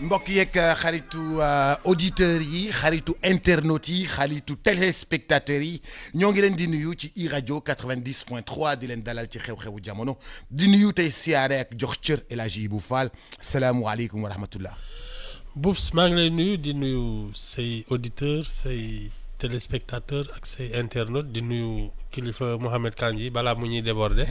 mbokk yeeg xaritu auditeurs yi xaritu internautes yi xaritu téléspectateurs yi ñoo ngi leen di nuyu ci iRadio 90.3 di leen dalal ci xew-xewu jamono di nuyu tey siyaare ak jox cër El Hadji Ibou Fall salaamualeykum wa rahmatullah. Boubs maa ngi lay nuyu di nuyu say auditeurs say téléspectateurs ak say internautes di nuyu kilifa Mohamed Kandji balaa mu ñuy déborder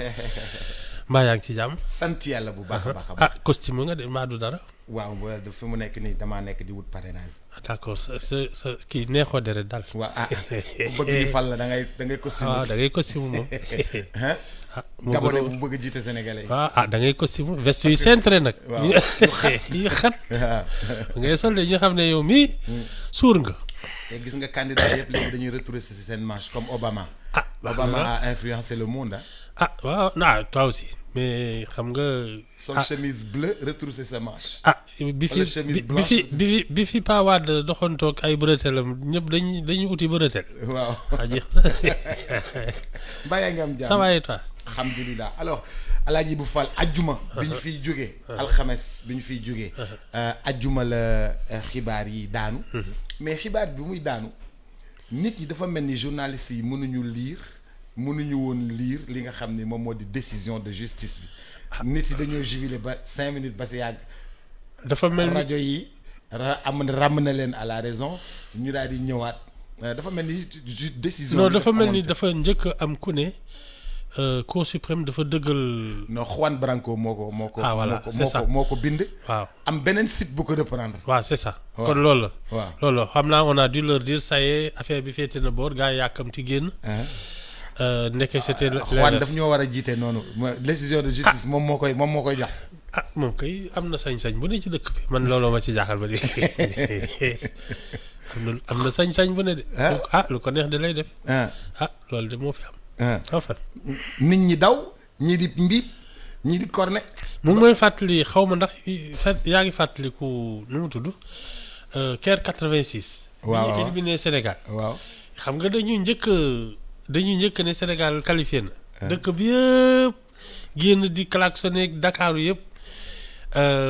mbaa yaa ngi ci jàmm. sant yàlla bu baax a baax a baax. costume nga de mbaa du dara. waaw fi mu nekk nii damaa nekk di wut parrainage. d'accord sa kii neexoo deret daal. waaw ku bëgg ñu fal la da ngay costume. waaw da ngay costume moom. Gabonais bu bëgg a jiite Sénégalais yi. waaw da ngay costume veste yu cintré nag. waaw yu xat ngay sol de ñu xam ne yow mii suur nga. te gis nga candidat yëpp léegi dañuy retrousser ci seen manche comme Obama. Obama a influencé le monde waaw non toi aussi mais xam nga. sol chemise bleue retrousser sa manche. bi fi Pa Wade doxantoog ay bretelles ñëpp dañuy uti bretelles. waaw jeex mbaa yaa ngi am jàmm. ça va et toi. alhamdulilah alors El Hadji Ibou Fall ajjuma bi ñu fiy jógee. alxames bi ñu fiy jógee. ajjuma la xibaar yi daanu. mais xibaar bi muy daanu nit ñi dafa mel ni journalistes yi mënuñu woon lire li nga xam ni moom moo di décision de justice bi. nit yi dañoo jubilé ba 5 minutes ba si yàgg. dafa mel ni rajo yi ràmm na leen à la raison ñu daal di ñëwaat dafa mel ni décision. non dafa mel ni dafa njëkk am ku ne Cour suprême dafa dëggal. non Juan Branco moo ko. voilà c'est ça moo ko bind. waaw am beneen site bu ko reprendre. waaw c'est ça. kon loolu la. waaw loolu la xam naa on a dû leur dire ça y est affaire bi féete na boor gars yi yàkkamti génn. nekkee c'était Juan daf ñoo war a jiite noonu décision de justice moom moo koy jox. moom kay am na sañ-sañ bu ne ci dëkk bi man looloo ma ci jaaxal ba léegi am na sañ-sañ bu ne de. lu ko neex de lay def. loolu de moo fi am. en fait nit ñi daw ñii di mbiib ñii di cornet. mu ngi may fàttali xaw ma ndax yaa ngi fàttaliku nu mu tudd Caire 86. waaw bi ñu éliminé Sénégal. waaw xam nga dañuy njëkk ne Sénégal qualifié na. dëkk bi yëpp génn di klaxonné Dakar yëpp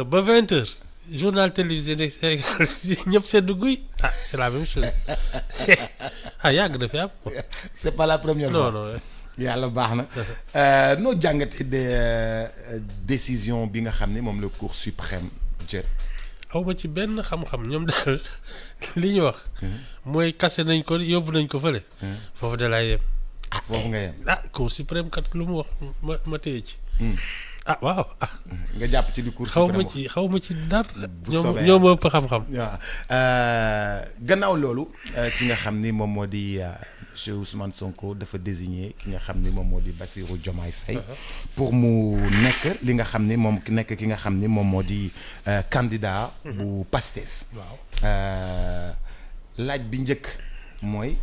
ba 20h journal télévisé ne Sénégal ñëpp seddu guy c'est la même chose yàgg na fi am. c'est pas la première fois non. yàlla baax na noo jàngatee décision bi nga xam ne moom la Cour suprême jël. awma ci benn xam-xam ñoom daal li ñu wax. mooy kase nañ ko yóbbu nañ ko fële. foofu de laay yem. foofu nga yem. Cour suprême kat lu mu wax ma téye ci. waaw nga jàpp ci li Cour suprême xaw ma ci dara. ñoom moo ëpp xam-xam. waaw gannaaw loolu ki nga xam ni moom moo di monsieur Ousmane Sonko dafa désigné ki nga xam ni moom moo di Bassirou Diomaye Faye pour mu nekk li nga xam ni moom nekk ki nga xam ni moom moo di candidat bu Pastef. waaw laaj bi njëkk mooy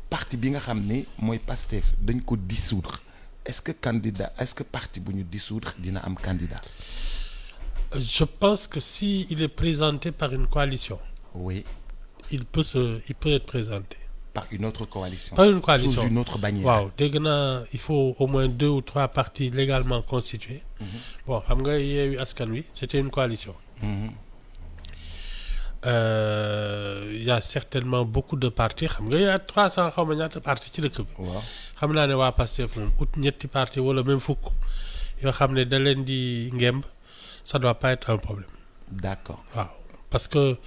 parti bi nga xam ni mooy Pastef dañ ko dissoudre est-ce que parti bu ñu dissoudre dina am candidat. Je pense que si il est présenté par une coalition. oui. il peut être présenté. par une autre coalition. Par une coalition sous une autre bannière. waaw dégg naa il faut au moins 2 ou 3 partis légalement constitués. bon xam nga Yewwi Askan Wi c'était une coalition. Y a certainement beaucoup de partis xam nga y a 300 xaw ma ñaata partis ci dëkk bi. waaw xam naa ne waa Pastef moom ut ñetti partis wala même fukk yoo xam ne da leen di ngemb ça doit pas être un problème. d'accord waaw parce que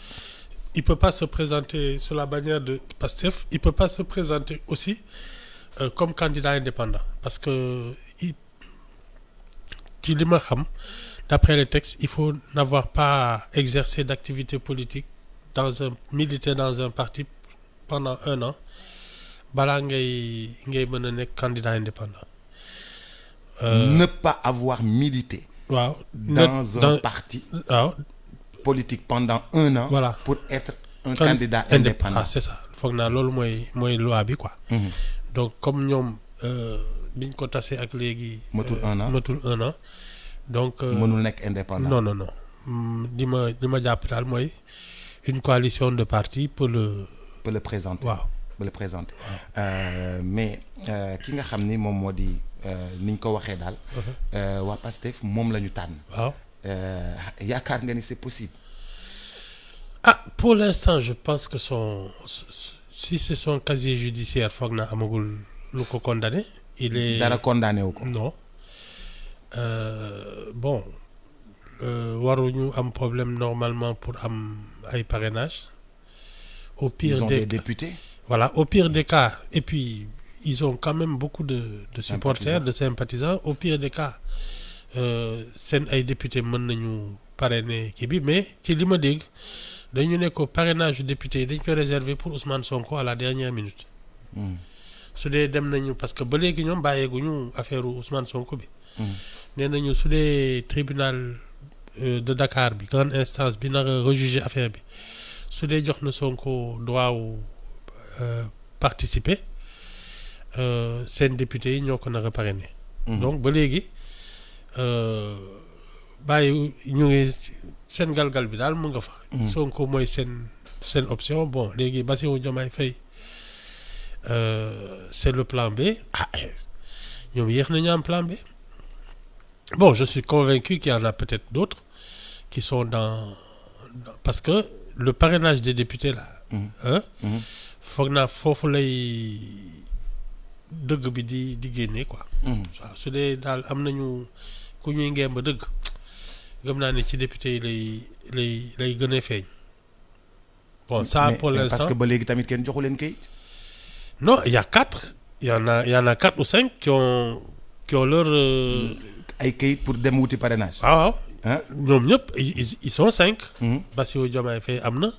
il peut pas se présenter sous la bannière de Pastef il peut pas se présenter aussi comme candidat indépendant parce que ci li ma xam d'après les textes il faut n'avoir pas exercé d'activité politique milité dans un parti pendant 1 an balaa ngay mën a nekk candidat indépendant. Ne pas avoir milité. waaw dans un parti. waaw. politique pendant 1 an. voilà pour être un candidat indépendant. c'est ça foog naa loolu mooy loi bi quoi. donc comme ñoom biñ ko tasee ak léegi. matul 1 an donc. mënul nekk indépendant. non li ma jàpp daal mooy une coalition de partis peut le présenter. waaw peut le présenter. mais ki nga xam ni moom moo di niñ ko waxee daal. waa Pastef moom la ñu tànn. waaw. yaakaar nga ni c'est possible. ah pour l'instant je pense que si c'est son casier judiciaire foog naa amagul lu ko condamné. il est dara condamné wu ko. non bon waruñu am problème normalement pour am ay parrainage. Au pire ils ont des des députés. Voilà, au pire des cas, et puis ils ont quand même beaucoup de supporters, de sympathisants. Au pire des cas, seen ay députés mën nañu parrainer kii bi mais ci li ma dégg dañu ne ko parrainage député yi dañ ko réserver pour Ousmane Sonko à la dernière minute. su dee dem nañu parce que ba léegi ñoom bàyyeeguñu affaire Ousmane Sonko bi. nee nañu su dee tribunal de Dakar bi grande instance bi nar a rejuger affaire bi su dee jox na Sonko droit wu participer seen député yi ñoo ko nar a parrainer. donc ba léegi bàyyi ñu ngi seen galgal bi daal mu nga fa. Sonko mooy seen option bon léegi Bassirou Diomaye Faye c'est le plan B ñoom yéex nañu am plan B. Bon, je suis convaincu qu'il y en a peut-être d'autres qui sont dans parce que le parrainage des députés là. foog naa foofu lay dëgg bi di génne quoi. waaw su dee daal am nañu ku ñuy ngemb dëgg gëm naa ne ci député yi lay gën a feeñ. bon ça pour l'instant parce que ba léegi tamit kenn joxu leen kayit. non il y a 4 il y en a 4 ou 5 qui ont leur. ay kayit pour dem wuti parrainage. waaw ñoom ñëpp ils sont 5. Bassirou Diomaye Faye am na.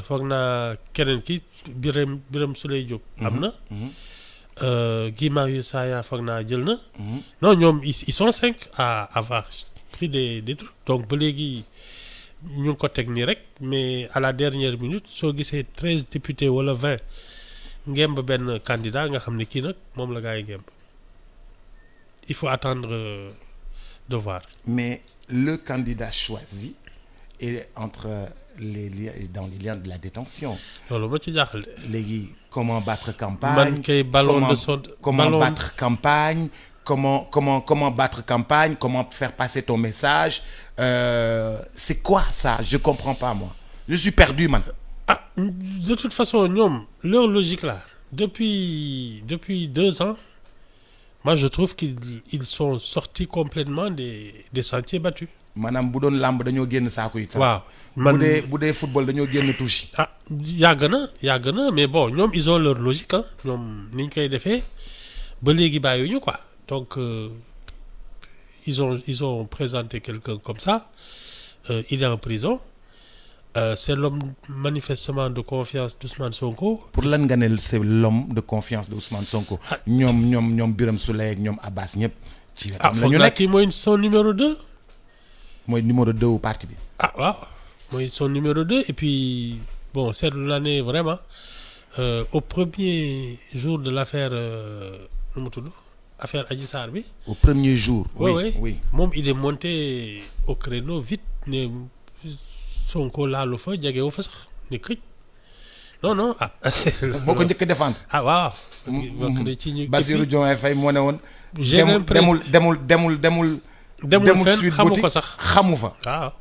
foog naa keneen ki Birame Souleye Diop. am na. Guy Marius Sagna foog naa jël na. non ñoom ils sont 5 à avoir pris des trucs donc ba léegi ñu ngi ko teg nii rek mais à la dernière minute soo gisee 13 députés wala 20 ngemb benn candidat nga xam ne kii nag moom la gaa yi ngemb. Il faut attendre de voir. Mais le candidat choisi est dans les liens de la détention. loolu ma ci jaaxal de. léegi comment battre campagne. man kay ballon de sonde. comment battre campagne. comment battre campagne. Comment faire passer ton message. C'est quoi ça? Je comprends pas moi. Je suis perdu man. Ah de toute façon ñoom leur logique là depuis 2 ans. Moi, je trouve qu'ils sont sortis complètement des sentiers battus. maanaam bu doon làmb dañoo génn saako yi. waaw man bu dee football dañoo génn touche. ah yàgg na mais bon ñoom ils ont leur logique ah ñoom ni ñu koy defee ba léegi bàyyiwuñu quoi donc ils ont présenté quelqu'un comme ça il est en prison. C'est l'homme manifestement de confiance d'Ousmane Sonko. Pour lan nga ne c'est l'homme de confiance d'Ousmane Sonko. ñoom Birame Souleye ak ñoom Abbas ñëpp. ci wetam la ñu nekk kii mooy son numéro 2. mooy numéro 2 wu parti bi. ah waaw mooy son numéro 2 et puis bon seetlu naa ne vraiment au premier jour de l'affaire nu mu tudd affaire Adji Sarr bi. au premier jour. oui moom il est monté au créneau vite ne. Sonko laalu fa jegewu fa sax ni këj non ah. moo ko njëkk a défendre. ah waaw. bokk na ci ñu. Bassirou Diomaye Faye moo ne woon. demul fenn xamu ko sax xamu fa. waaw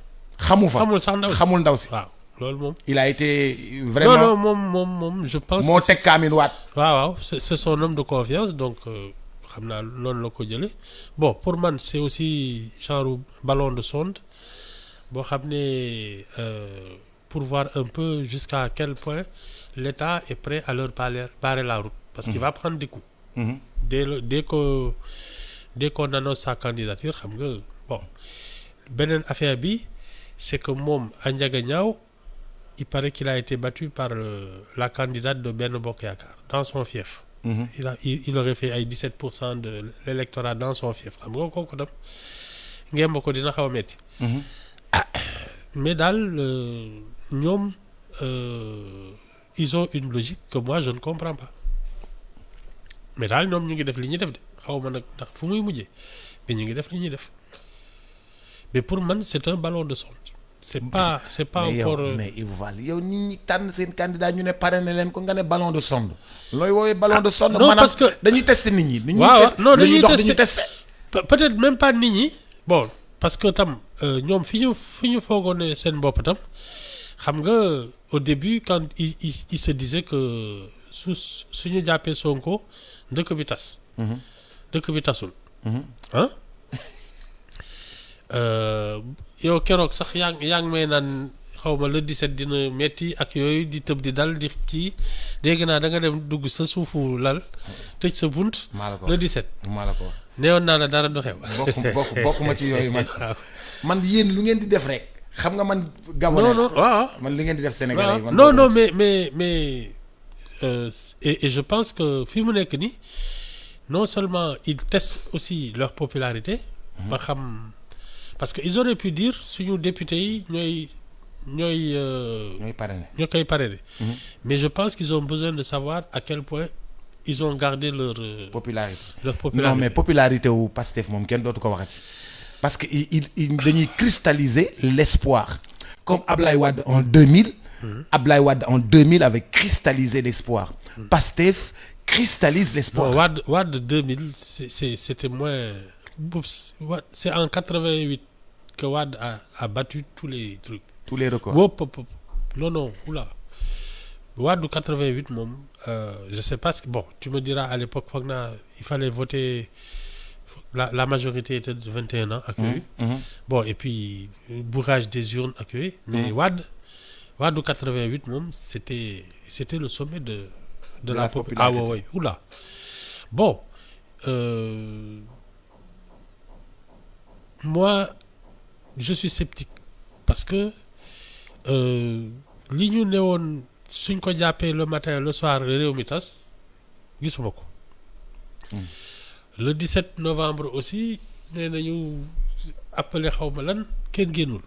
xamul ndaw si. waaw loolu moom. il a été vraiment non moom je pense. moo teg kaamin waat. waaw c'est son homme de confiance donc xam naa noonu la ko jëlee bon pour man c'est aussi genre ballon de sonde. boo xam ne pour voir un peu jusqu'à quel point l'État est prêt à leur barrer la route parce qu'il va prendre des coups. dès qu'on annonce sa candidature xam nga bon beneen affaire bi c'est que moom Ndiaga Niao il paraît qu'il a été battu par la candidate de Benno Bokk Yaakaar dans son fief. il aurait fait ay 17% de l'électorat dans son fief xam nga kooku tam ngemb ko dina xaw a metti. Mais daal ñoom ils ont une logique que moi je ne comprends pas mais daal ñoom ñu ngi def li ñuy def de xaw ma nag ndax fu muy mujjee mais ñu ngi def li ñuy def mais pour man c'est un ballon de sonde. c'est pas encore mais Ibou Fall yow nit ñi tànn seen candidat ñu ne parrainé leen ko nga ne ballon de sonde. looy woowee ballon de sonde. non parce que dañuy tester nit ñi. waaw non dañuy tester peut-être même pas nit ñi bon. parce que tam ñoom fi ñu foogoon ne seen bopp tam xam nga au début quand il se disait que suñu jàppee Sonko dëkk bi tas. dëkk bi tasul. ah yow keroog sax yaa ngi may naan xaw ma le 17 dina metti ak yooyu di tëb di dal di kii dégg naa da nga dem dugg sa suufu lal tëj sa bunt. le 17. maa la ko wax neewoon naa la dara du xew. bokk ma ci yooyu man. man yéen lu ngeen di def rek. xam nga man. Gabonais non non waaw man li ngeen di def Sénégalais yi. man non mais et je pense que fi mu nekk nii non seulement ils testent aussi leur popularité. ba xam parce que ils auraient pu dire suñu député yi ñooy parrainé. ñoo koy parrainé. mais je pense qu'ils ont besoin de savoir à quel point ils ont gardé leur. popularité non mais popularité wu Pastef moom kenn dootu ko waxati. parce que il dañuy cristalliser l'espoir comme Ablaye Wade en 2000. Ablaye Wade en 2000 avait cristallisé l'espoir. Pastef cristallise l'espoir. Bon, Wade 2000 c'était moins. C'est en 88 que Wade a battu tous les trucs. tous les records. Non oula. Wade 88 moom je sais pas ce que bon tu me diras à l'époque foog naa il fallait voter. La majorité était de 21 ans ak yooyu. Bon et puis bourrage des urnes ak yooyu. mais Wade 88 moom c'était le sommet de la popularité. Ah ouais oula. Bon moi je suis sceptique parce que li ñu ne woon suñ ko jàppee le matin le soir réew mi tas gisuma ko. Le 17 novembre aussi nee nañu appelé xaw ma lan kenn génnul.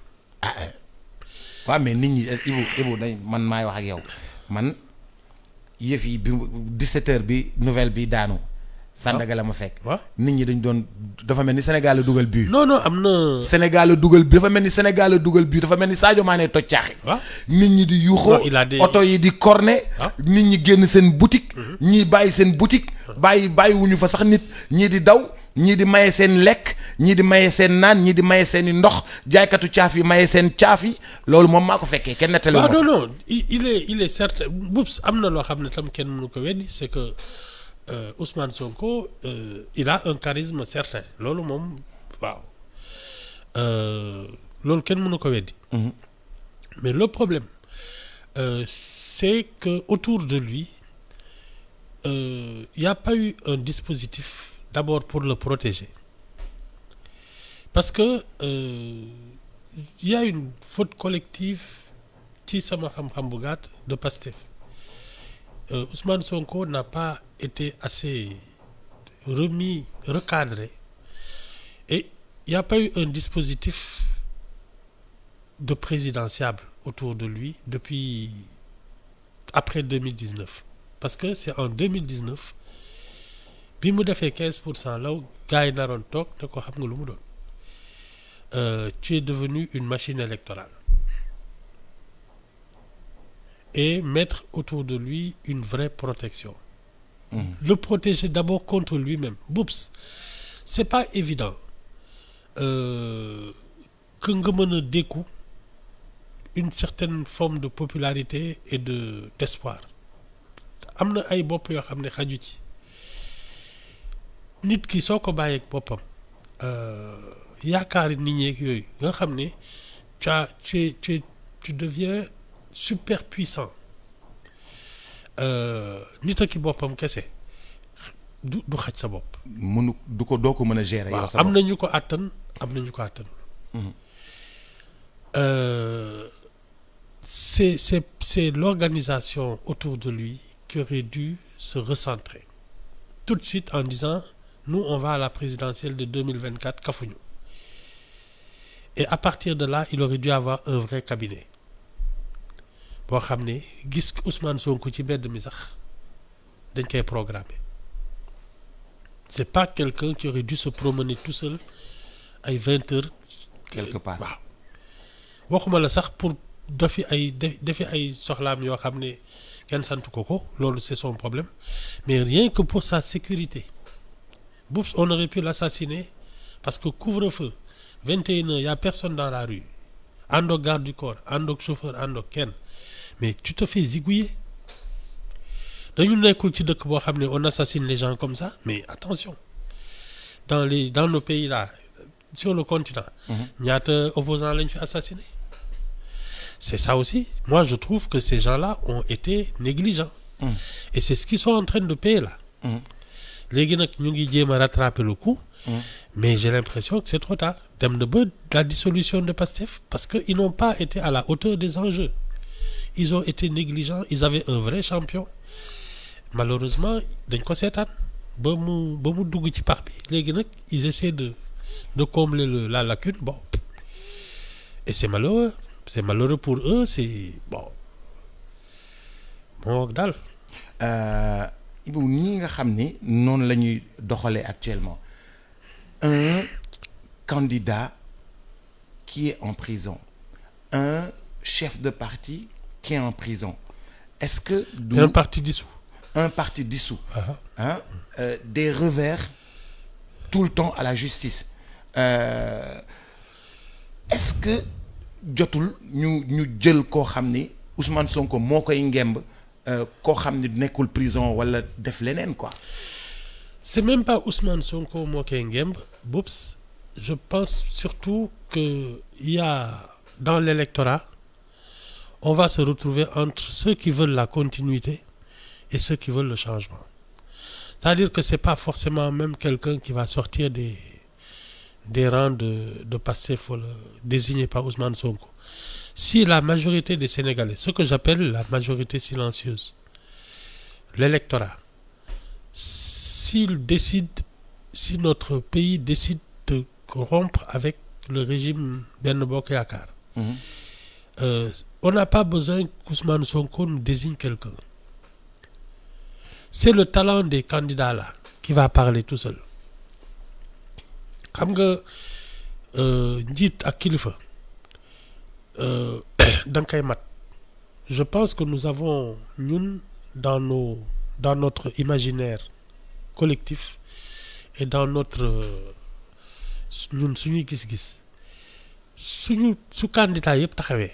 waaw mais nit ñi Ibou dañ man maay wax ak yow man yëf yi bi 17h bi nouvelle bi daanu. Sandaga la ma fekk. waaw nit ñi dañ doon dafa mel ni Sénégal la dugal but. non am na. Sénégal la dugal bi dafa mel ni Sénégal la dugal but dafa mel ni Sadio Mané toj caaxi. waaw nit ñi di yuuxoo. oto yi di corné. nit ñi génn seen boutique. ñii bàyyi seen boutique. bàyyiwuñu fa sax nit ñii di daw ñii di maye seen lekk ñii di maye seen naan ñii di maye seen i ndox jaaykatu caaf yi maye seen caaf yi loolu moom maa ko fekkee kenn nettali ma. non il est certain Boubs am na loo xam ne tam kenn mënu ko weddi c'est que. Ousmane Sonko il a un charisme certain loolu moom waaw loolu kenn mënu ko weddi. mais le problème c'est que autour de lui il y a pas eu un dispositif d'abord pour le protéger parce que il y a une faute collective ci sama xam-xam bu gàtt de Pastef. Ousmane Sonko n'a pas été assez recadré et il n'y a pas eu un dispositif de présidentiable autour de lui depuis après 2019 parce que c'est en 2019 bi mu defee 15% law gars yi naroon toog ne ko xam nga lu mu doon tu es devenu une machine électorale et mettre autour de lui une vraie protection. Le protéger d'abord contre lui-même. Boubs, c'est pas évident que nga mën a dékku une certaine forme de popularité et d'espoir. Am na ay bopp yoo xam ne xaju ci nit ki soo ko bàyyeeg boppam yaakaari nit ñeeg yooyu nga xam ne tu deviens super puissant nit a ki boppam kese du xaj sa bopp. doo ko mën a gérer. yow sa bopp am na ñu ko àttan am na ñu ko àttan. c'est l'organisation autour de lui qui aurait dû se recentrer tout de suite en disant nous on va à la présidentielle de 2024 kafuñu et à partir de là il aurait dû avoir un vrai cabinet. boo xam ne gis Ousmane Sonko ci mbedd mi sax dañ koy programmer c'est pas quelqu'un qui aurait dû se promener tout seul ay 20 heures. quelque part waaw waxuma la sax pour defi ay soxlaam yoo xam ne kenn sant ko loolu c'est son problème mais rien que pour sa sécurité Boubs on aurait pu l'assassiner parce que couvre-feu 21 heures y a personne dans la rue àndoog garde du corps àndoog chauffeur àndoog kenn mais tu te fais zigouiller dañu nekkul ci dëkk boo xam ne on assassine les gens comme ça mais attention dans nos pays là sur le continent ñaata opposants lañ fi assassiné c'est ça aussi moi je trouve que ces gens-là ont été négligents et c'est ce qu'ils sont en train de payer là léegi nag ñu ngi jéem a rattraper le coup mais j'ai l'impression que c'est trop tard dem na ba la dissolution de Pastef parce que ils n'ont pas été à la hauteur des enjeux ils ont été négligents ils avaient un vrai champion malheureusement dañ ko seetaan ba mu dugg ci pax bi léegi nag ils essaient de combler la lacune bon et c'est malheureux pour eux c'est bon moo daal Ibou ñi nga xam ni noonu la ñuy doxalee actuellement un candidat qui est en prison un chef de parti qui est en prison est-ce que un parti dissous des revers tout le temps à la justice est-ce que jotul ñu jël koo xam ni Ousmane Sonko moo koy ngemb koo xam ni nekkul prison wala def leneen quoi. C'est même pas Ousmane Sonko moo koy ngemb Boubs je pense surtout que il y a dans l'électorat on va se retrouver entre ceux qui veulent la continuité et ceux qui veulent le changement c'est-à-dire que c'est pas forcément même quelqu'un qui va sortir des rangs de Pastef wala désigné par Ousmane Sonko si la majorité des Sénégalais ce que j'appelle la majorité silencieuse l'électorat si notre pays décide de rompre avec le régime Benno Bokk Yaakaar on n'a pas besoin qu'Ousmane Sonko nous désigne quelqu'un c'est le talent des candidats là qui va parler tout seul xam nga njiit ak kilifa da nga koy mat je pense que nous avons ñun dans notre imaginaire collectif et dans notre ñun suñuy gis-gis su candidat yëpp taxawee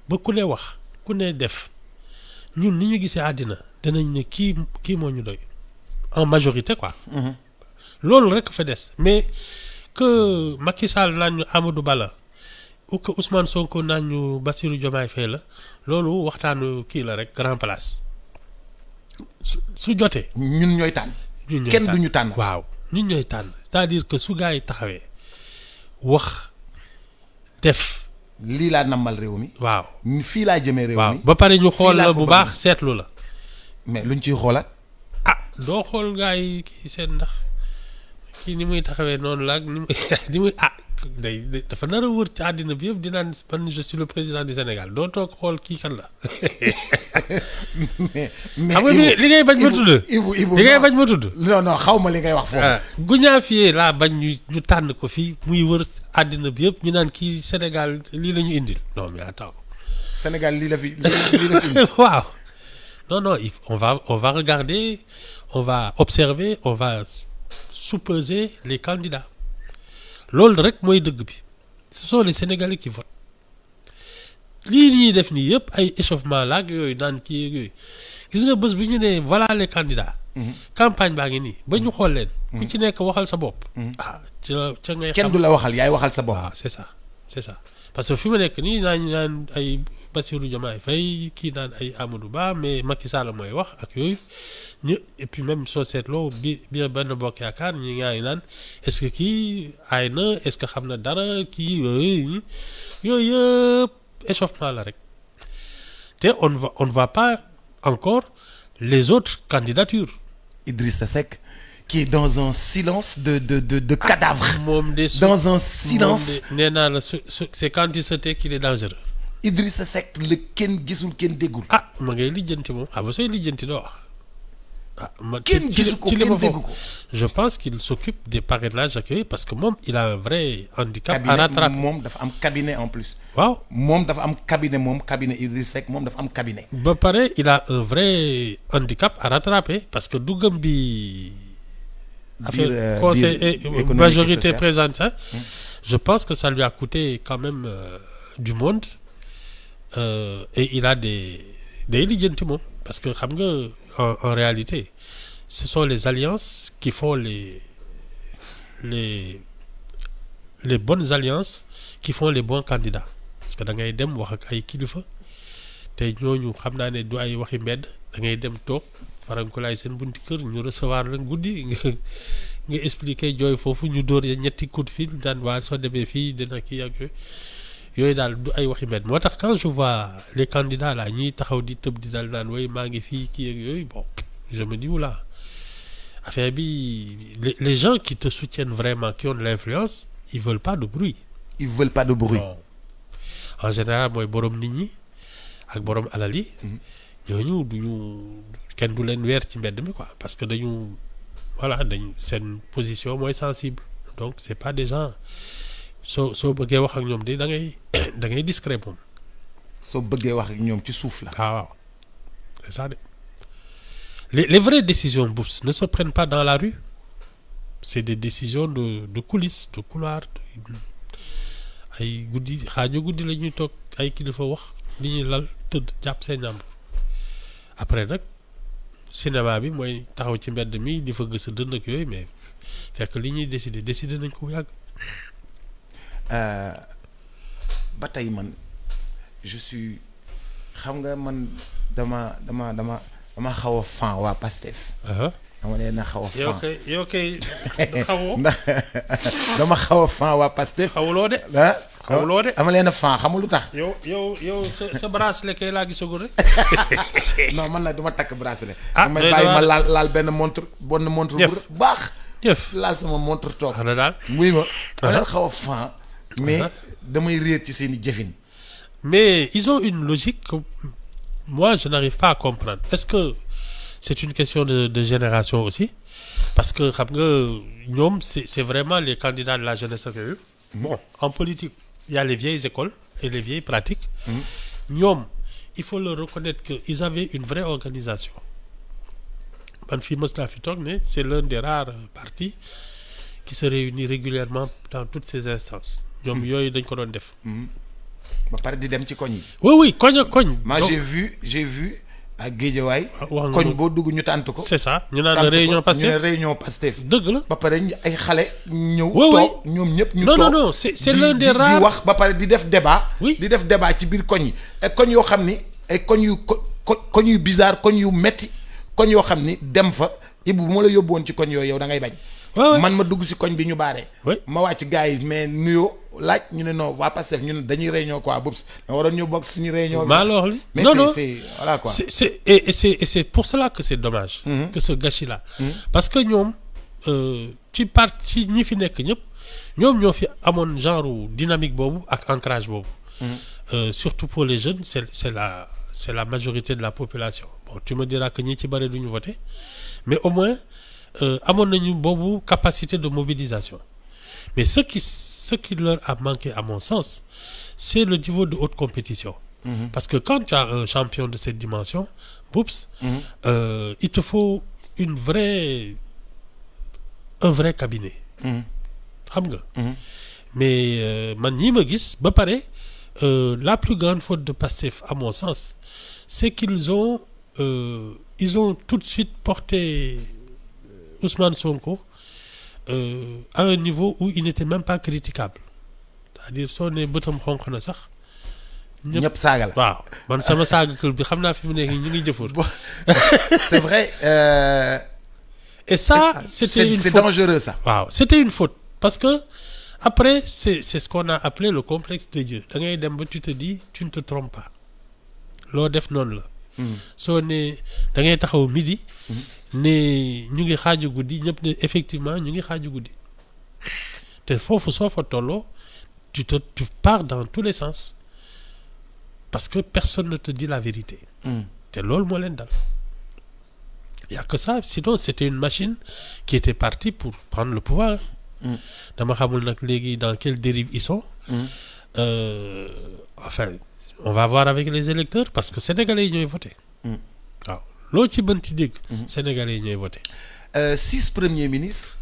ba ku ne wax ku ne def ñun ni ñu gisee àddina danañ ne kii moo ñu doy en majorité quoi loolu rek fa des mais que Macky Sall naan ñu Amadou Ba la ou que Ousmane Sonko naan ñu Bassirou Diomaye Faye la loolu waxtaanu kii la rek grand place su jotee. ñun ñooy tànn. kenn du ñu tànn. waaw ñun ñooy tànn c'est-à-dire que su gars yi taxawee wax def. lii laa nammal réew mi. waaw fii laa jëmee réew mi. waaw ba pare ñu xool la bu baax seetlu la. mais luñ ciy xoolaat. doo xool gars yi kii seen ndax kii ni muy taxawee noonu la ak ni muy dafa nar a wër ci àddina bi yëpp di naan man je suis le président du Sénégal doo toog xool kii kan la. mais xam nga li ngay bañ ma tudd. Ibou li ngay bañ ma tudd. non xaw ma li ngay wax foofu. Goudiaby laa bañ ñu tànn ko fii muy wër àddina bi yëpp ñu naan kii Sénégal lii la ñu indil non mais attends. Sénégal lii la fi indil. waaw non on va regarder on va observer on va soupeser les candidats. loolu rek mooy dëgg bi ce sont les Sénégalais qui votent lii ñuy def nii yëpp ay échauffement laag yooyu naan kii yooyu gis nga bés bi ñu ne voilà les candidats. campagne baa ngi nii ba ñu xool leen. ku ci nekk waxal sa bopp. ca ngay xam kenn du la waxal yaay waxal sa bopp. waaw c'est ça parce que fi ma nekk nii naan ay Bassirou Diomaye Faye kii naan ay Amadou Ba mais Macky Sall mooy wax ak yooyu ñu et puis même soo seetloo biir Benno Bokk Yaakaar ñi ngi naan est-ce que kii aay na est-ce que xam na dara kii yooyu yëpp échauffement la rek te on ne voit pas encore les autres candidatures. Idrissa Seck qui est dans un silence de cadavre. moom de dans un silence nee naa la c'est quand il se tait qu'il est dangereux. Idrissa Seck la kenn gisul kenn déggul. ma ngay lijjanti moom xam nga sooy lijjanti doo wax. kenn gisu ko kenn déggu ko je pense qu'il s'occupe des parrainages ak yooyu parce que moom il a un vrai handicap à rattraper. moom dafa am cabinet en plus. waaw moom dafa am cabinet Idrissa Seck moom dafa am cabinet. ba pare il a un vrai handicap à rattraper parce que duggam bi. affaire conseil et majorité présidentielle je pense que ça lui a coûté quand même du monde et il a des lijjanti moom parce que xam nga en réalité ce sont les alliances qui font les bonnes alliances qui font les bons candidats parce que da ngay dem wax ak ay kilifa te ñooñu xam naa ne du ay waxi mbedd da ngay dem toog farankulaay seen bunti kër ñu recevoir la guddi nga expliquer jooy foofu ñu dóor ñetti coup de fil daan waa soo demee fii dina kii ak yooyu daal du ay waxi mbedd moo tax quand je vois les candidats là ñuy taxaw di tëb di daal naan way maa ngi fii kii ak yooyu bon je me dis oula affaire bi les gens qui te soutiennent vraiment qui ont de l'influence ils veulent pas de bruit. Ils veulent pas de bruit. Non. En général mooy borom nit ñi ak borom alal yi. ñooñu duñu kenn du leen weer ci mbedd mi quoi parce que dañu voilà seen position mooy sensible donc c'est pas des gens soo bëggee wax ak ñoom de da ngay discret moom. soo bëggee wax ak ñoom ci suuf la. waaw c'est ça de les vraies décisions Boubs ne se prennent pas dans la rue c'est des décisions de coulisses de couloir ay guddi xaaju guddi la ñuy toog ay kilifa wax li ñuy lal tëdd jàpp seen ñàmb après nag cinéma bi mooy taxaw ci mbedd mi di fa gës a dënd ak yooyu mais fekk li ñuy décider nañ ko bu yàgg. ba tey man je suis xam nga man dama xaw a fan waa Pastef. dama leen a xaw a fan yow kay xawoo. ndax dama xaw a fan waa Pastef. xawuloo de. xawuloo de. dama leen a fan xamul lu tax. yow sa bracelet kay laa gisagul rek. non man nag du ma takk bracelet. ah damay bàyyi ma laal benn montre bu baax. jëf laal sama montre toog. xanaa daal muy ma. dama leen xaw a fan. mais damay réer ci seen i jëfin. mais ils ont une logique que moi je n'arrive pas à comprendre est-ce que c'est une question de génération aussi parce que xam nga ñoom c'est vraiment les candidats de la jeunesse ak yooyu. Bon en politique il y a les vieilles écoles et les vieilles pratiques. ñoom il faut leur reconnaître que ils avaient une vraie organisation man fii mës naa fi toog ne c'est l'un des rares partis qui se réunit régulièrement dans toutes ces instances. ñoom yooyu dañ ko doon def. ba pare di dem ci koñ yi. oui koñ ak koñ. moi j'ai vu ak Guédiawaye. wax koñ boo dugg ñu tànt ko. c'est ça ñu naan réunion Pastef ñu ne réunion Pastef. dëgg la ba pare ay xale ñëw. oui toog ñoom ñëpp ñu toog non c'est l'un des rares di wax ba pare di def débat. oui di def débat ci biir koñ yi ay koñ yoo xam ni ay koñ yu bizarre koñ yu metti koñ yoo xam ni dem fa Ibou bu ma la yóbbu woon ci koñ yooyu yow da ngay bañ. man ma dugg si koñ bi ñu baaree. ma wàcc gars yi mais nuyoo laaj ñu ne non waa Pastef ñu ne dañuy réunion quoi Boubs da waroon ñu bokk suñu réunion. maa la wax li mais non c'est voilà quoi. c'est pour cela que c'est dommage. que ce gâchis là. parce que ñoom ci ñi fi nekk ñëpp ñoom ñoo fi amoon genre dynamique boobu ak ancrage boobu. surtout pour les jeunes c'est la majorité de la population bon tu me diras que ñi ci bari duñu voter mais au moins. amoon nañu boobu capacité de mobilisation mais ce qui leur a manqué à mon sens c'est le niveau de haute compétition. Parce que quand tu as un champion de cette dimension Boubs il te faut un vrai cabinet xam nga mais man ñi ma gis ba pare la plus grande faute de Pastef à mon sens c'est qu'ils ont tout de suite porté Ousmane Sonko à un niveau où il n'était même pas critiquable c'est-à-dire soo ne bëtam xonq na sax. ñëpp saaga la waaw man sama saaga kël bi xam naa fi mu nekk ñu ngi jëfur. c'est vrai. et ça c'était une faute c'est dangereux ça. waaw c'était une faute parce que après c'est ce qu'on a appelé le complexe de Dieu da ngay dem ba tu te dis tu ne te trompes pas loo def noonu la. soo ne da ngay taxaw midi. ne ñu ngi xaaju guddi ñëpp ne effectivement ñu ngi xaaju guddi te foofu soo fa tolloo tu pars dans tous les sens parce que personne ne te dit la vérité. te loolu moo leen dal. y a que ça sinon c'était une machine qui était partie pour prendre le pouvoir. dama xamul nag léegi dans quelle dérive ils sont. Enfin on va voir avec les électeurs parce que sénégalais yi ñooy voté. waaw. loo ci mën ci dégg. Sénégalais yi ñooy voté. 6 premiers ministres.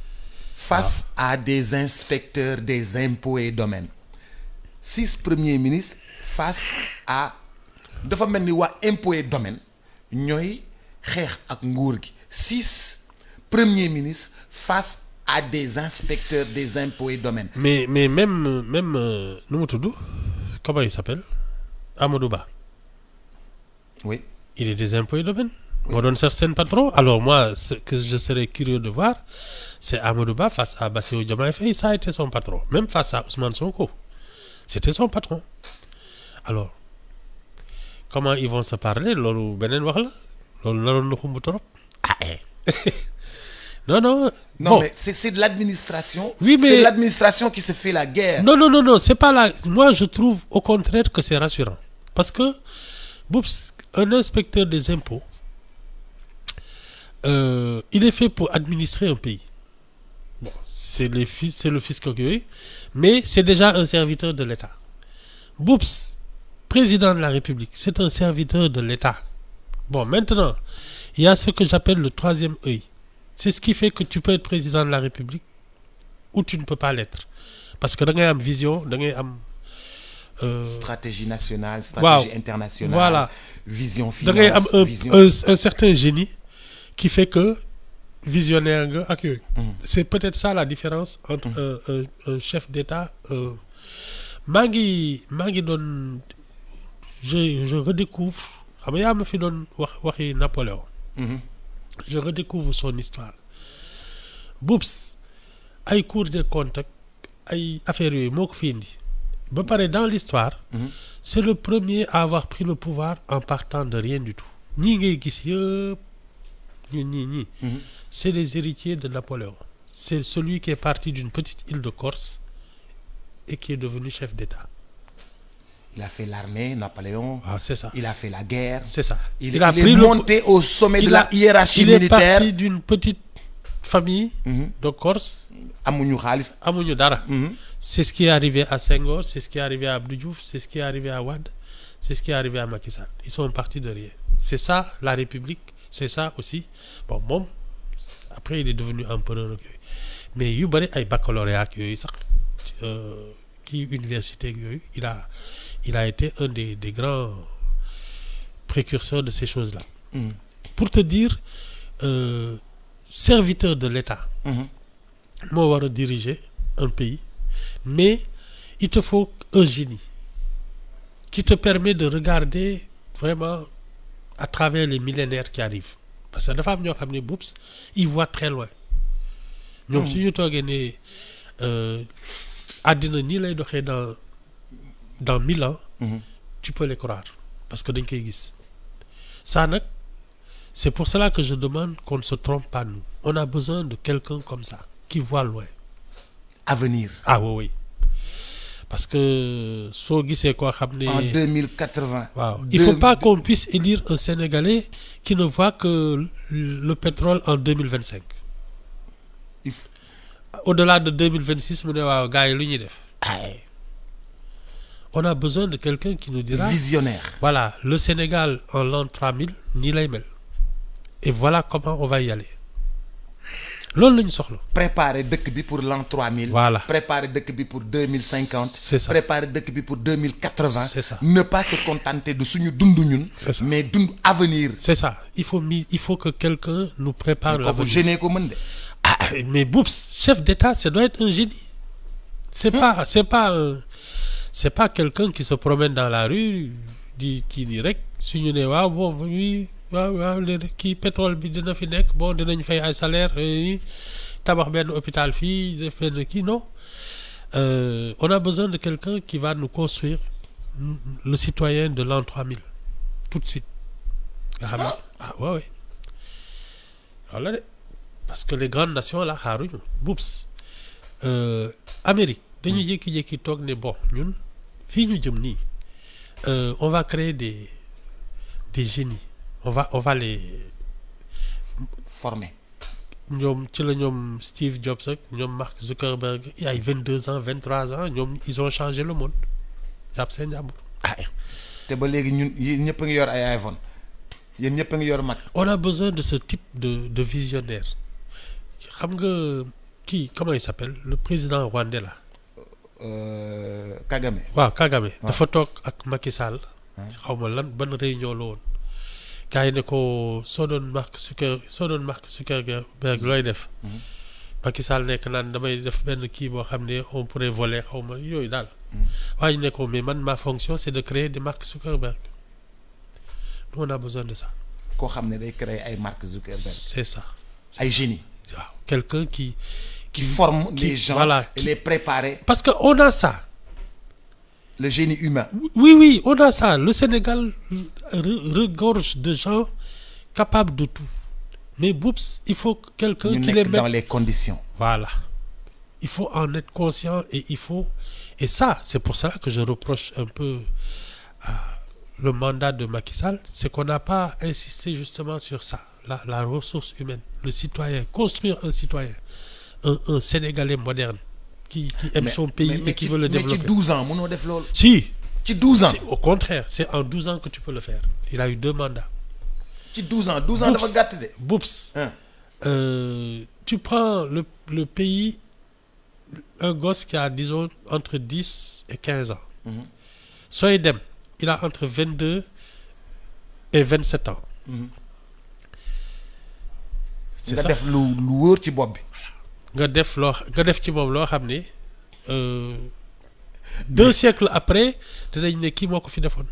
face à des inspecteurs des impôts et domaines. 6 premiers ministres face à dafa mel ni waa impôt et domaine ñooy xeex ak nguur gi 6 premiers ministres face à des inspecteurs des impôts et domaines. mais même nu mu tudd comment il s'appelle Amadou Ba. Oui. Il est des impôts et domaines. moo doon certains patrons. Alors moi ce que je serais curieux de voir c'est Amadou Ba face à Bassirou Diomaye Faye, ça a été son patron. Même face à Ousmane Sonko c'était son patron. Alors comment ils vont se parler loolu beneen wax la loolu naroon na xumb trop. non. Non, bon. mais c'est de l'administration. Oui, mais... c'est l'administration qui se fait la guerre. Non, c'est pas là. Moi, je trouve au contraire que c'est rassurant. Parce que, Boups, un inspecteur des impôts, il est fait pour administrer un pays. Bon, c'est le fisc, mais c'est déjà un serviteur de l'État. Boups, président de la République, c'est un serviteur de l'État. Bon, maintenant, il y a ce que j'appelle le troisième œil. C'est ce qui fait que tu peux être président de la République ou tu ne peux pas l'être. Parce que da ngay am vision, da ngay am stratégie nationale, stratégie internationale, voilà. Vision Da ngay am finance, un certain génie qui fait que visionnaire nga ak yooyu. C'est peut-être ça la différence entre un chef d'État. maa ngi doon je redécouvre xam nga yaa ma fi doon waxi Napoléon. Je redécouvre son histoire. Boups ay Cour des comptes ay affaires yooyu moo ko fi indi ba pare dans l'histoire c'est le premier à avoir pris le pouvoir en partant de rien du tout. ñii ngay gis yëpp ñii c'est les héritiers de Napoléon. C'est celui qui est parti d'une petite île de Corse et qui est devenu chef d'État. Il a fait l'armée, Napoléon. Ah, c'est ça. Il a fait la guerre. C'est ça. Il est monté au sommet de la hiérarchie militaire. Il est parti d'une petite famille de Corse. Amuñu xaalis. Amuñu dara. C'est ce qui est arrivé à Senghor, c'est ce qui est arrivé à Abdou Diouf, c'est ce qui est arrivé à Wade, c'est ce qui est arrivé à Macky Sall. Ils sont partis de rien. C'est ça la République, c'est ça aussi. Bon, moom après il est devenu empereur ak yooyu mais yu bëri ay baccalauréat ak yooyu sax kii université ak yooyu il a été un des grands précurseurs de ces choses-là. Pour te dire serviteur de l'État moo war a diriger un pays mais il te faut un génie qui te permet de regarder vraiment à travers les millénaires qui arrivent parce que dafa am ñoo xam ne Boups ils voient très loin ñoom suñu toogee ne àddina nii lay doxee dans 1000 ans tu peux les croire parce que dañ koy gis ça nag c'est pour cela que je demande qu'on ne se trompe pas nous on a besoin de quelqu'un comme ça qui voit loin. Avenir. Ah oui parce que soo gisee koo xam ne. En 2080. waaw il faut pas qu'on puisse élire un Sénégalais qui ne voit que le pétrole en 2025. Au-delà de 2026 mu ne waaw gars yi lu ñuy def. On a besoin de quelqu'un qui nous dira. Visionnaire. Voilà le Sénégal en l'an 3000 nii lay mel et voilà comment on va y aller. loolu la ñu soxla. Préparer dëkk bi pour l'an 3000. Voilà. Préparer dëkk bi pour 2050. C'est ça. Préparer dëkk bi pour 2080. C'est ça. Ne pas se contenter de suñu dund ñun. C'est ça. Mais dund avenir. C'est ça. Il faut que quelqu'un nous prépare kooku l'avenir. génie ko mën de. Ah mais Boups chef d'État ça doit être un génie. C'est pas quelqu'un qui se promène dans la rue di kii nii rek suñu ne waaw bon oui waaw léegi kii pétrole bi dina fi nekk bon dinañ fay ay salaire tabax benn hôpital fii def benn kii non on a besoin de quelqu'un qui va nous construire le citoyen de l'an 3000 tout de suite nga xam ne ouais voilà de parce que les grandes nations là xaaruñu Boups Amérique dañuy jékki-jékki toog ne bon ñun fii ñu jëm nii on va créer des génies on va les former. ñoom ci la ñoom Steve Jobs ak ñoom Mark Zuckerberg il y a 22 ans 23 ans ñoom ils ont changé le monde jàpp seen jàmbur. te ba léegi ñun yéen ñëpp a ngi yor ay iPhone yéen ñëpp a ngi yor Mac. On a besoin de ce type de visionnaire xam nga kii comment il s'appelle le président rwandais là. Kagame. waaw Kagame dafa toog ak Macky Sall. xaw ma lan ban réunion la woon. gars yi ne ko soo doon Mark Zuckerberg looy def. Macky Sall nekk naan damay def benn kii boo xam ne on pourrait voler xaw ma yooyu daal. waaye ñu ne ko mais man ma fonction c'est de créer des Mark Zuckerberg. nous on a besoin de ça. koo xam ne day créer ay Mark Zuckerberg. c'est ça. ay génie. waaw quelqu'un qui forme les gens voilà, et les préparer. parce que on a ça. Le génie humain. Oui, on a ça. Le Sénégal regorge de gens capables de tout. Mais Boups, il faut quelqu'un qui les mette dans les conditions. Voilà. Il faut en être conscient et ça, c'est pour cela que je reproche un peu le mandat de Macky Sall, c'est qu'on n'a pas insisté justement sur ça, la ressource humaine, le citoyen, construire un citoyen, un Sénégalais moderne. Qui aime son pays et qui veut le développer. Mais ci 12 ans mënoo def loolu. Si. Ci 12 ans. Au contraire, c'est en 12 ans que tu peux le faire. Il a eu 2 mandats. Ci 12 ans dafa gàtt de. Boups. Tu prends le pays, un gosse qui a, disons, entre 10 et 15 ans. Sooy dem, il a entre 22 et 27 ans. C'est ça. Nga def lu wóor ci bopp bi. nga def ci moom loo xam ne 2 siècles après dinañ ne kii moo ko fi defoon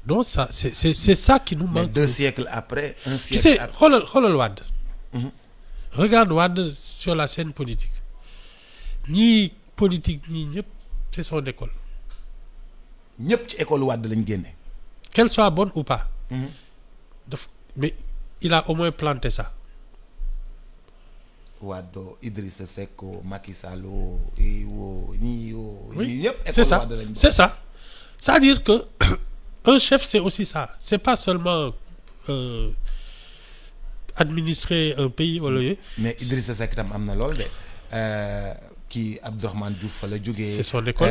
donc ça c'est ça qui nous manque. 2 siècles après, 1 siècle. Tu sais, après. xoolal Wade. Regarde Wade sur la scène politique ñii politique ñii ñëpp c'est son école. ñëpp ci école Wade lañ génne. Qu'elle soit bonne ou pas. Mais il a au moins planté ça. Wade, Idrissa Seck, Macky Sall, ñii ñëpp c'est école ça, Wade lañ. c'est ça. C'est-à-dire que un chef c'est aussi ça. C'est pas seulement administrer un pays wala yooyu. Mais Idrissa Seck tam am na lool de. Kii Abdourahmane Diouf fa la jógee. C'est son école.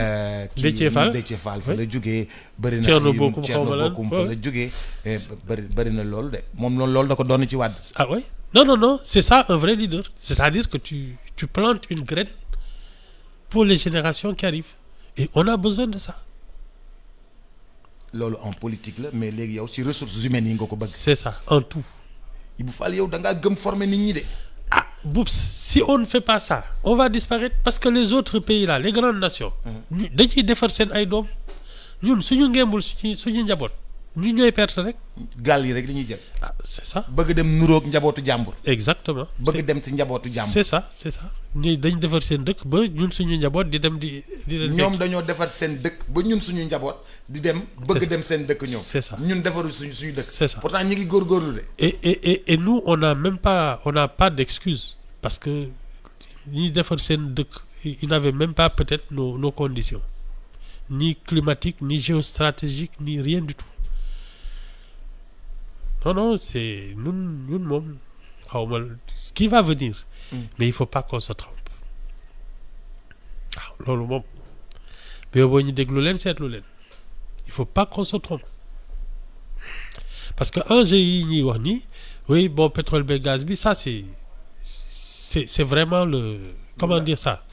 Déthié Fall fa la jógee. bëri na Thierno Bocoum fa la jógee. bëri na lool de moom loolu da ko doon ci Wade. Ah oui? Non, c'est ça un vrai leader. C'est-à-dire que tu plantes une graine pour les générations qui arrivent. Et on a besoin de ça. Loolu en politique la mais léegi yow ci ressources humaines yi nga ko bëgg. C'est ça, en tout. Ibou Fall yow da ngaa gëm former nit ñi de. Ah, Boups, si on ne fait pas ça, on va disparaître parce que les autres pays là, les grandes nations, dañuy defar seen ay doom ñun suñu ngembul suñu njaboot ñu ñooy perte rek. Gaal yi rek li ñuy jël. Ah, c'est ça. bëgg dem nuroog njabootu jàmbur. Exactement. bëgg dem ci njabootu jàmbur. C'est ça. ñuy dañ defar seen dëkk ba ñun suñu njaboot di dem di leen. ñoom dañoo defar seen dëkk ba ñun suñu njaboot di dem. bëgg dem seen dëkk ñoom. C'est ça. ñun defaru suñu dëkk. C'est ça. Pourtant ñu ngi góorgóorlu de. Et nous on n'a pas d'excuse parce que ñi defar seen dëkk ils n'avaient même pas peut-être nos conditions ni climatiques ni géostratégiques ni rien du tout. Non, c'est ñun moom xawma ce qui va venir. Mais il faut pas qu'on se trompe. waaw loolu moom boo ñu déglu leen seetlu leen il faut pas qu'on se trompe parce que enjeu yi ñuy wax nii oui bon pétrole bi gaz bi ça c'est vraiment comment dire ça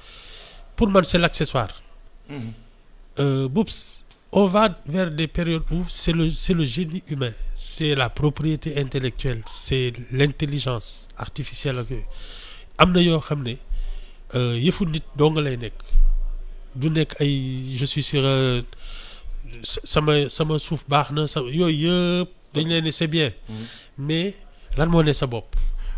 pour man c'est l'accessoire. Boups, on va vers des périodes où c'est le génie humain, c'est la propriété intellectuelle, c'est l'intelligence artificielle ak yooyu am na yoo xam ne yëfu nit doo nga lay nekk du nekk ay je suis sur sama suuf baax na yooyu yëpp dañ leen ne c'est bien mais lan moo ne sa bopp.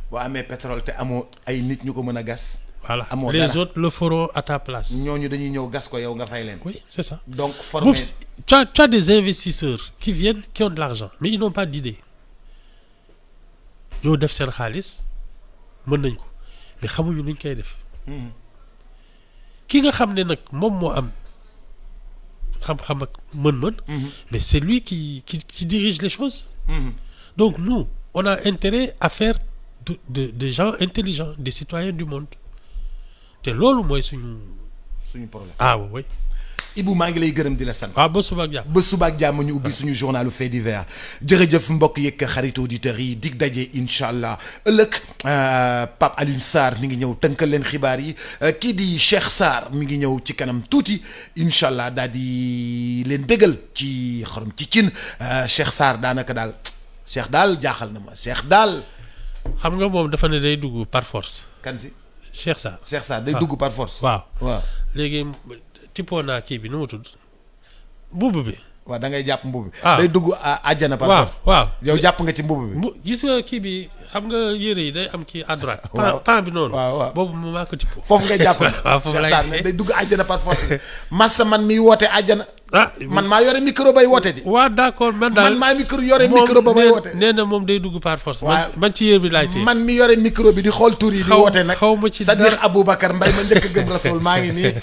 boo amee pétrole te amoo ay nit ñu ko mën a gas. Voilà. amoo Les dara. autres le feront à ta place. ñooñu dañuy ñëw gas ko yow nga fay leen. Oui, c'est ça. Donc former. Boups, tu as des investisseurs qui viennent, qui ont de l'argent, mais ils n'ont pas d'idée. ñoo def seen xaalis mën nañ ko mais xamuñu nuñ koy def. ki nga xam ne nag moom moo am xam-xam ak mën-mën. Mais c'est lui qui dirige les choses. Donc nous, on a intérêt à faire de gens intelligents, des citoyens du monde. te loolu mooy suñu problème. Ah oui. Ibou maa ngi lay gërëm di la sant. waaw ba suba ak jàmm. ba suba ak jàmm ñu ubbi suñu journalu fait divers jërëjëf mbokk yeeg xaritu auditeurs yi dig daje incha allah ëllëg Pape Alioune Sarr mi ngi ñëw tënkal leen xibaar yi kii di Cheikh Sarr mi ngi ñëw ci kanam tuuti incha allah daal di leen bégal ci xorom ci cin Cheikh Sarr daanaka daal Cheikh daal jaaxal na ma Cheikh daal. xam nga moom dafa ne day dugg par force. kan si. Cheikh Sarr. Cheikh Sarr day dugg par force. waaw waaw. léegi tippoo naa kii bi nu mu tudd mbubb bi. waaw da ngay jàpp mbubb bi. ah day dugg àjjana par force. waaw yow jàpp nga ci mbubb bi. gis nga kii bi xam nga yére yi day am kii à droite. waaw pan bi noonu. waaw boobu mu maa ko tippoo. foofu ngay jàpp. waaw foofu Cheikh laay Sarr ne day dugg àjjana par force. Massa man miy woote àjjana. man maa yore micro bay woote di. waaw d'accord man daal man maa micro ba bay woote. nee na moom day dugg par force. waaw man ci yére bi laay téye. man mi yore micro bi di xool tur yi di woote nag. xaw ma ci dara c'est-à-dire Aboubacar Mbaye ma njëkk a gëm Rasoul maa ngi nii.